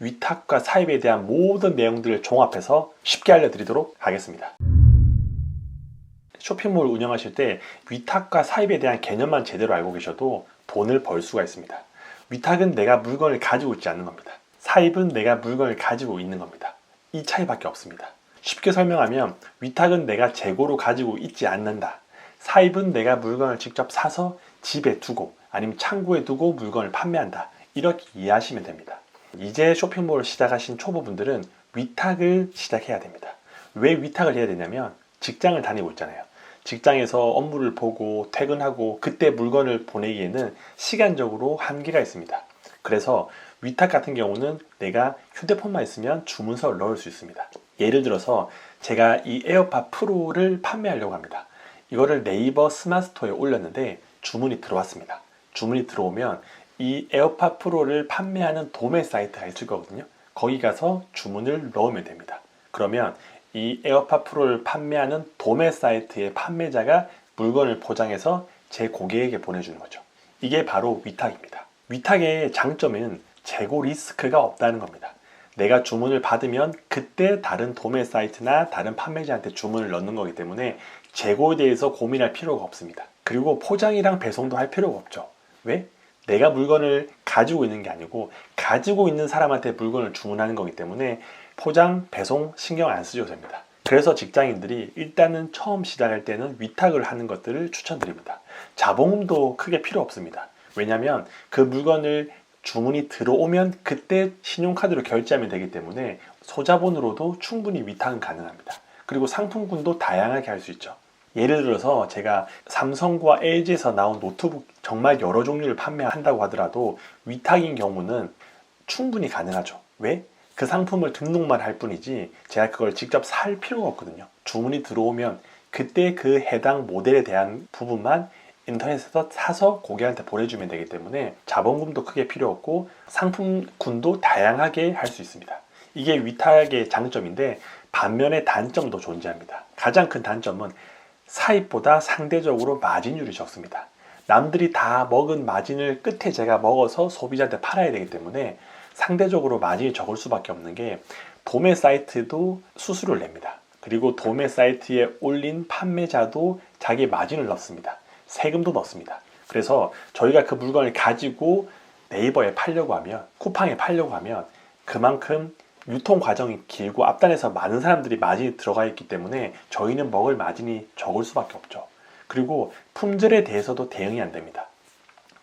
위탁과 사입에 대한 모든 내용들을 종합해서 쉽게 알려드리도록 하겠습니다. 쇼핑몰 운영하실 때 위탁과 사입에 대한 개념만 제대로 알고 계셔도 돈을 벌 수가 있습니다. 위탁은 내가 물건을 가지고 있지 않는 겁니다. 사입은 내가 물건을 가지고 있는 겁니다. 이 차이밖에 없습니다. 쉽게 설명하면 위탁은 내가 재고로 가지고 있지 않는다. 사입은 내가 물건을 직접 사서 집에 두고 아니면 창고에 두고 물건을 판매한다. 이렇게 이해하시면 됩니다. 이제 쇼핑몰을 시작하신 초보분들은 위탁을 시작해야 됩니다. 왜 위탁을 해야 되냐면 직장을 다니고 있잖아요. 직장에서 업무를 보고 퇴근하고 그때 물건을 보내기에는 시간적으로 한계가 있습니다. 그래서 위탁 같은 경우는 내가 휴대폰만 있으면 주문서를 넣을 수 있습니다. 예를 들어서 제가 이 에어팟 프로를 판매하려고 합니다. 이거를 네이버 스마트스토어에 올렸는데 주문이 들어왔습니다. 주문이 들어오면 이 에어팟 프로를 판매하는 도매 사이트가 있을 거거든요. 거기 가서 주문을 넣으면 됩니다. 그러면 이 에어팟 프로를 판매하는 도매 사이트의 판매자가 물건을 포장해서 제 고객에게 보내주는 거죠. 이게 바로 위탁입니다. 위탁의 장점은 재고 리스크가 없다는 겁니다. 내가 주문을 받으면 그때 다른 도매 사이트나 다른 판매자한테 주문을 넣는 거기 때문에 재고에 대해서 고민할 필요가 없습니다. 그리고 포장이랑 배송도 할 필요가 없죠. 왜? 내가 물건을 가지고 있는 게 아니고 가지고 있는 사람한테 물건을 주문하는 거기 때문에 포장, 배송 신경 안 쓰셔도 됩니다. 그래서 직장인들이 일단은 처음 시작할 때는 위탁을 하는 것들을 추천드립니다. 자본금도 크게 필요 없습니다. 왜냐하면 그 물건을 주문이 들어오면 그때 신용카드로 결제하면 되기 때문에 소자본으로도 충분히 위탁은 가능합니다. 그리고 상품군도 다양하게 할 수 있죠. 예를 들어서 제가 삼성과 LG에서 나온 노트북 정말 여러 종류를 판매한다고 하더라도 위탁인 경우는 충분히 가능하죠. 왜? 그 상품을 등록만 할 뿐이지 제가 그걸 직접 살 필요가 없거든요. 주문이 들어오면 그때 그 해당 모델에 대한 부분만 인터넷에서 사서 고객한테 보내주면 되기 때문에 자본금도 크게 필요 없고 상품군도 다양하게 할 수 있습니다. 이게 위탁의 장점인데 반면에 단점도 존재합니다. 가장 큰 단점은 사입보다 상대적으로 마진율이 적습니다. 남들이 다 먹은 마진을 끝에 제가 먹어서 소비자한테 팔아야 되기 때문에 상대적으로 마진이 적을 수밖에 없는 게 도매 사이트도 수수료를 냅니다. 그리고 도매 사이트에 올린 판매자도 자기 마진을 넣습니다. 세금도 넣습니다. 그래서 저희가 그 물건을 가지고 네이버에 팔려고 하면, 쿠팡에 팔려고 하면 그만큼 유통 과정이 길고 앞단에서 많은 사람들이 마진이 들어가 있기 때문에 저희는 먹을 마진이 적을 수밖에 없죠. 그리고 품질에 대해서도 대응이 안 됩니다.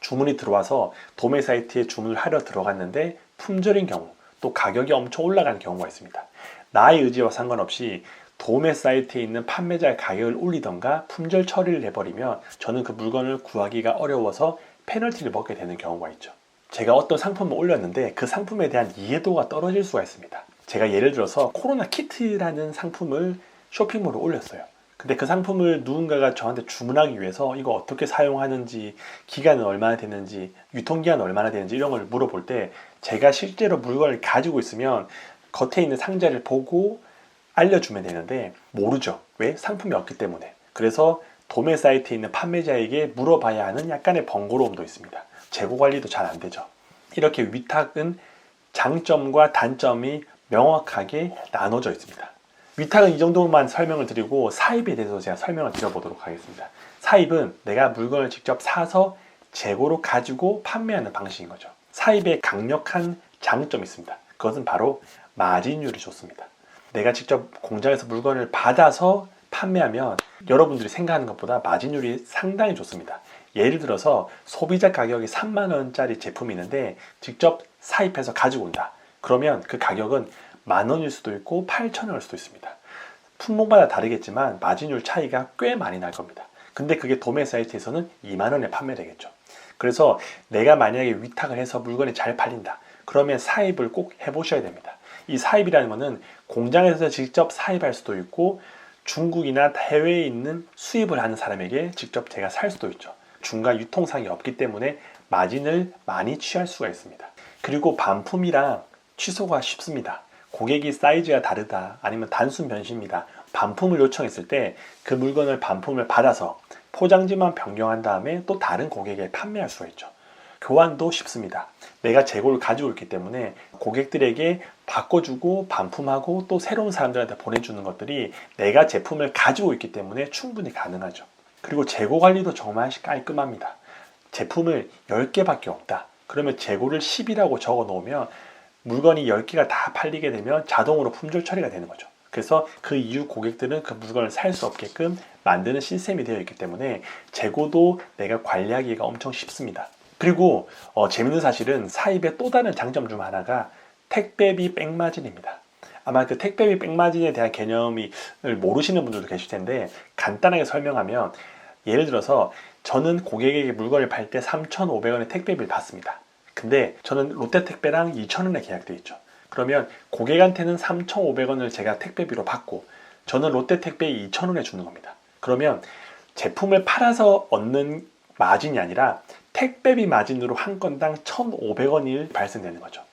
주문이 들어와서 도매 사이트에 주문을 하려 들어갔는데 품절인 경우, 또 가격이 엄청 올라가는 경우가 있습니다. 나의 의지와 상관없이 도매 사이트에 있는 판매자의 가격을 올리던가 품절 처리를 해버리면 저는 그 물건을 구하기가 어려워서 페널티를 먹게 되는 경우가 있죠. 제가 어떤 상품을 올렸는데 그 상품에 대한 이해도가 떨어질 수가 있습니다. 제가 예를 들어서 코로나 키트라는 상품을 쇼핑몰에 올렸어요. 근데 그 상품을 누군가가 저한테 주문하기 위해서 이거 어떻게 사용하는지, 기간은 얼마나 되는지, 유통기한은 얼마나 되는지 이런 걸 물어볼 때 제가 실제로 물건을 가지고 있으면 겉에 있는 상자를 보고 알려주면 되는데 모르죠. 왜? 상품이 없기 때문에. 그래서 도매 사이트에 있는 판매자에게 물어봐야 하는 약간의 번거로움도 있습니다. 재고 관리도 잘 안 되죠. 이렇게 위탁은 장점과 단점이 명확하게 나눠져 있습니다. 위탁은 이 정도만 설명을 드리고 사입에 대해서 제가 설명을 드려보도록 하겠습니다. 사입은 내가 물건을 직접 사서 재고로 가지고 판매하는 방식인 거죠. 사입의 강력한 장점이 있습니다. 그것은 바로 마진율이 좋습니다. 내가 직접 공장에서 물건을 받아서 판매하면 여러분들이 생각하는 것보다 마진율이 상당히 좋습니다. 예를 들어서 소비자 가격이 3만 원짜리 제품이 있는데 직접 사입해서 가지고 온다. 그러면 그 가격은 10,000원일 수도 있고 8,000원일 수도 있습니다. 품목마다 다르겠지만 마진율 차이가 꽤 많이 날 겁니다. 근데 그게 도매 사이트에서는 2만 원에 판매되겠죠. 그래서 내가 만약에 위탁을 해서 물건이 잘 팔린다. 그러면 사입을 꼭 해보셔야 됩니다. 이 사입이라는 것은 공장에서 직접 사입할 수도 있고 중국이나 해외에 있는 수입을 하는 사람에게 직접 제가 살 수도 있죠. 중간 유통상이 없기 때문에 마진을 많이 취할 수가 있습니다. 그리고 반품이랑 취소가 쉽습니다. 고객이 사이즈가 다르다 아니면 단순 변시입니다. 반품을 요청했을 때 그 물건을 반품을 받아서 포장지만 변경한 다음에 또 다른 고객에게 판매할 수가 있죠. 교환도 쉽습니다. 내가 재고를 가지고 있기 때문에 고객들에게 바꿔주고 반품하고 또 새로운 사람들한테 보내주는 것들이 내가 제품을 가지고 있기 때문에 충분히 가능하죠. 그리고 재고 관리도 정말 깔끔합니다. 제품을 10개밖에 없다. 그러면 재고를 10이라고 적어 놓으면 물건이 10개가 다 팔리게 되면 자동으로 품절 처리가 되는 거죠. 그래서 그 이후 고객들은 그 물건을 살 수 없게끔 만드는 시스템이 되어 있기 때문에 재고도 내가 관리하기가 엄청 쉽습니다. 그리고 재밌는 사실은 사입의 또 다른 장점 중 하나가 택배비 백마진입니다. 아마 그 택배비 백마진에 대한 개념을 모르시는 분들도 계실 텐데 간단하게 설명하면 예를 들어서 저는 고객에게 물건을 팔 때 3,500원의 택배비를 받습니다. 근데 저는 롯데택배랑 2,000원에 계약되어 있죠. 그러면 고객한테는 3,500원을 제가 택배비로 받고 저는 롯데택배에 2,000원에 주는 겁니다. 그러면 제품을 팔아서 얻는 마진이 아니라 택배비 마진으로 한 건당 1,500원이 발생되는 거죠.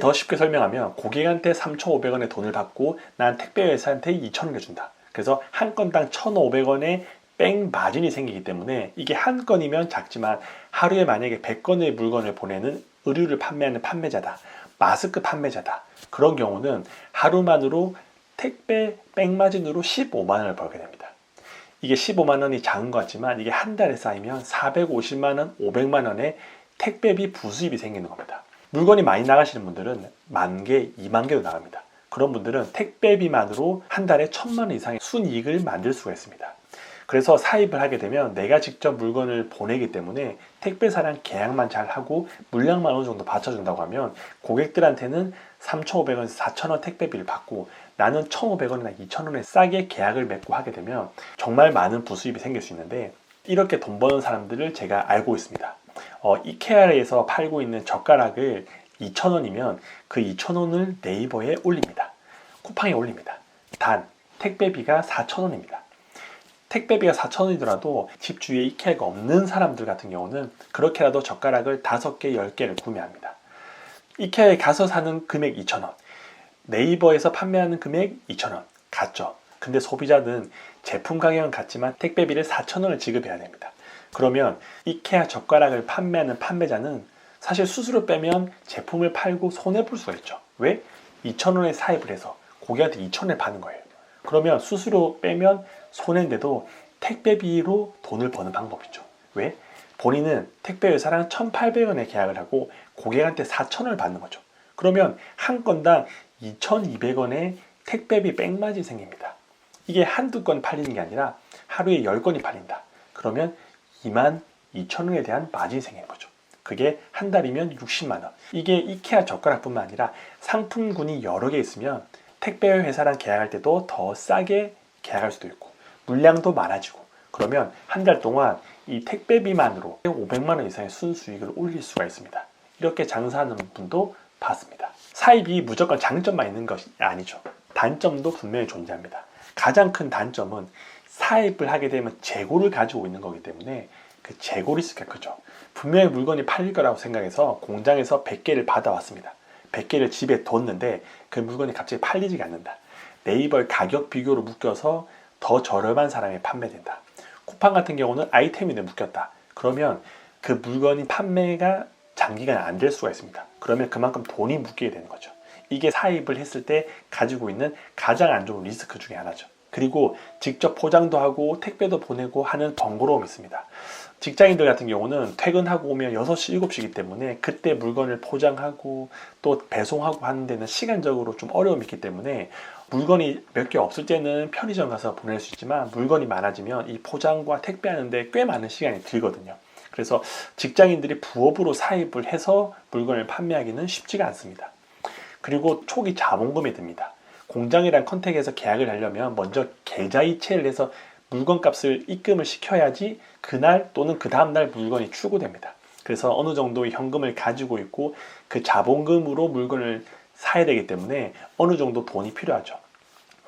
더 쉽게 설명하면 고객한테 3,500원의 돈을 받고 난 택배 회사한테 2,000원을 준다. 그래서 한 건당 1,500원의 뺑 마진이 생기기 때문에 이게 한 건이면 작지만 하루에 만약에 100건의 물건을 보내는 의류를 판매하는 판매자다, 마스크 판매자다, 그런 경우는 하루만으로 택배 백마진으로 15만 원을 벌게 됩니다. 이게 15만 원이 작은 것 같지만 이게 한 달에 쌓이면 450만 원, 500만 원의 택배비 부수입이 생기는 겁니다. 물건이 많이 나가시는 분들은 10,000개, 20,000개도 나갑니다. 그런 분들은 택배비만으로 한 달에 1,000만 원 이상의 순이익을 만들 수가 있습니다. 그래서 사입을 하게 되면 내가 직접 물건을 보내기 때문에 택배사랑 계약만 잘 하고 물량만 어느 정도 받쳐준다고 하면 고객들한테는 3,500원에서 4,000원 택배비를 받고 나는 1,500원이나 2,000원에 싸게 계약을 맺고 하게 되면 정말 많은 부수입이 생길 수 있는데 이렇게 돈 버는 사람들을 제가 알고 있습니다. 이케아에서 팔고 있는 젓가락을 2,000원이면 그 2,000원을 네이버에 올립니다. 쿠팡에 올립니다. 단 택배비가 4,000원입니다. 택배비가 4,000원이더라도 집 주위에 이케아가 없는 사람들 같은 경우는 그렇게라도 젓가락을 5개, 10개를 구매합니다. 이케아에 가서 사는 금액 2,000원, 네이버에서 판매하는 금액 2,000원 같죠. 근데 소비자는 제품 가격은 같지만 택배비를 4,000원을 지급해야 됩니다. 그러면 이케아 젓가락을 판매하는 판매자는 사실 수수료 빼면 제품을 팔고 손해볼 수가 있죠. 왜? 2,000원에 사입을 해서 고객한테 2,000원에 파는 거예요. 그러면 수수료 빼면 손해인데도 택배비로 돈을 버는 방법이죠. 왜? 본인은 택배회사랑 1,800원에 계약을 하고 고객한테 4,000원을 받는 거죠. 그러면 한 건당 2,200원의 택배비 백마진이 생깁니다. 이게 한두 건 팔리는 게 아니라 하루에 10건이 팔린다. 그러면 22,000원에 대한 마진이 생기는 거죠. 그게 한 달이면 60만 원. 이게 이케아 젓가락뿐만 아니라 상품군이 여러 개 있으면 택배 회사랑 계약할 때도 더 싸게 계약할 수도 있고 물량도 많아지고 그러면 한 달 동안 이 택배비만으로 500만 원 이상의 순수익을 올릴 수가 있습니다. 이렇게 장사하는 분도 봤습니다. 사입이 무조건 장점만 있는 것이 아니죠. 단점도 분명히 존재합니다. 가장 큰 단점은 사입을 하게 되면 재고를 가지고 있는 거기 때문에 그 재고 리스크가 크죠. 분명히 물건이 팔릴 거라고 생각해서 공장에서 100개를 받아왔습니다. 100개를 집에 뒀는데 그 물건이 갑자기 팔리지가 않는다. 네이버의 가격 비교로 묶여서 더 저렴한 사람에 판매된다. 쿠팡 같은 경우는 아이템인데 묶였다. 그러면 그 물건이 판매가 장기간 안 될 수가 있습니다. 그러면 그만큼 돈이 묶이게 되는 거죠. 이게 사입을 했을 때 가지고 있는 가장 안 좋은 리스크 중에 하나죠. 그리고 직접 포장도 하고 택배도 보내고 하는 번거로움이 있습니다. 직장인들 같은 경우는 퇴근하고 오면 6시, 7시이기 때문에 그때 물건을 포장하고 또 배송하고 하는 데는 시간적으로 좀 어려움이 있기 때문에 물건이 몇 개 없을 때는 편의점 가서 보낼 수 있지만 물건이 많아지면 이 포장과 택배하는데 꽤 많은 시간이 들거든요. 그래서 직장인들이 부업으로 사입을 해서 물건을 판매하기는 쉽지가 않습니다. 그리고 초기 자본금이 듭니다. 공장이랑 컨택에서 계약을 하려면 먼저 계좌이체를 해서 물건값을 입금을 시켜야지 그날 또는 그 다음날 물건이 출고됩니다. 그래서 어느 정도의 현금을 가지고 있고 그 자본금으로 물건을 사야 되기 때문에 어느 정도 돈이 필요하죠.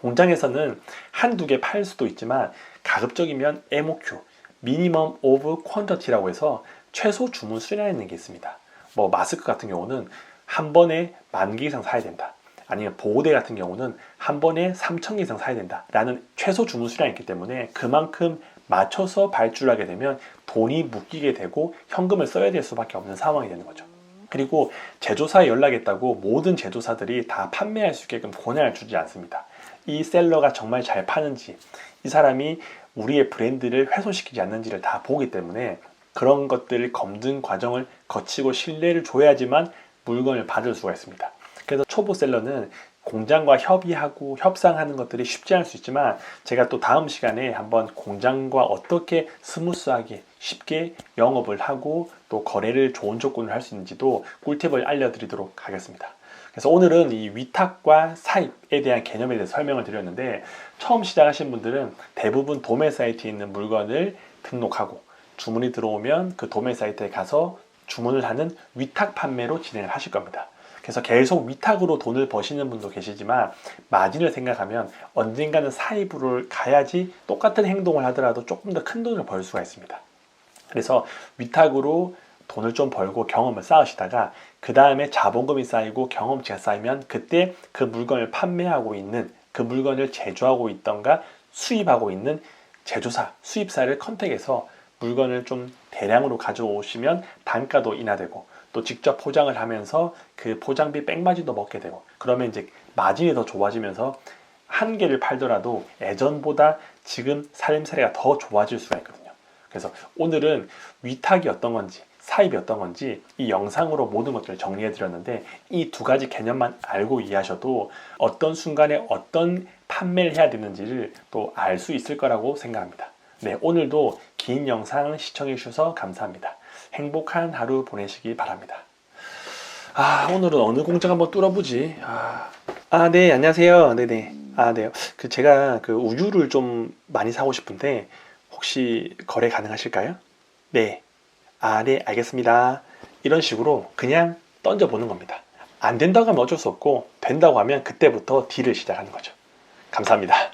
공장에서는 한두 개 팔 수도 있지만 가급적이면 MOQ, Minimum of Quantity라고 해서 최소 주문 수량이 있는 게 있습니다. 뭐 마스크 같은 경우는 한 번에 10,000개 이상 사야 된다. 아니면 보호대 같은 경우는 한 번에 3,000개 이상 사야 된다 라는 최소 주문 수량이 있기 때문에 그만큼 맞춰서 발주하게 되면 돈이 묶이게 되고 현금을 써야 될 수밖에 없는 상황이 되는 거죠. 그리고 제조사에 연락했다고 모든 제조사들이 다 판매할 수 있게끔 권한을 주지 않습니다. 이 셀러가 정말 잘 파는지, 이 사람이 우리의 브랜드를 훼손시키지 않는지를 다 보기 때문에 그런 것들을 검증 과정을 거치고 신뢰를 줘야지만 물건을 받을 수가 있습니다. 그래서 초보 셀러는 공장과 협의하고 협상하는 것들이 쉽지 않을 수 있지만, 제가 또 다음 시간에 한번 공장과 어떻게 스무스하게 쉽게 영업을 하고 또 거래를 좋은 조건을 할 수 있는지도 꿀팁을 알려드리도록 하겠습니다. 그래서 오늘은 이 위탁과 사입에 대한 개념에 대해서 설명을 드렸는데, 처음 시작하신 분들은 대부분 도매 사이트에 있는 물건을 등록하고 주문이 들어오면 그 도매 사이트에 가서 주문을 하는 위탁 판매로 진행을 하실 겁니다. 그래서 계속 위탁으로 돈을 버시는 분도 계시지만, 마진을 생각하면 언젠가는 사입으로 가야지 똑같은 행동을 하더라도 조금 더 큰 돈을 벌 수가 있습니다. 그래서 위탁으로 돈을 좀 벌고 경험을 쌓으시다가 그 다음에 자본금이 쌓이고 경험치가 쌓이면 그때 그 물건을 판매하고 있는, 그 물건을 제조하고 있던가 수입하고 있는 제조사, 수입사를 컨택해서 물건을 좀 대량으로 가져오시면 단가도 인하되고 또 직접 포장을 하면서 그 포장비 백마진도 먹게 되고, 그러면 이제 마진이 더 좋아지면서 한 개를 팔더라도 예전보다 지금 살림살이가 더 좋아질 수가 있거든요. 그래서 오늘은 위탁이 어떤 건지 사입이 어떤 건지 이 영상으로 모든 것들을 정리해 드렸는데, 이 두 가지 개념만 알고 이해하셔도 어떤 순간에 어떤 판매를 해야 되는지를 또 알 수 있을 거라고 생각합니다. 네, 오늘도 긴 영상 시청해 주셔서 감사합니다. 행복한 하루 보내시기 바랍니다. 오늘은 어느 공장 한번 뚫어보지. 네, 안녕하세요. 네네. 네. 제가 우유를 좀 많이 사고 싶은데 혹시 거래 가능하실까요? 네. 네, 알겠습니다. 이런 식으로 그냥 던져보는 겁니다. 안 된다고 하면 어쩔 수 없고, 된다고 하면 그때부터 딜을 시작하는 거죠. 감사합니다.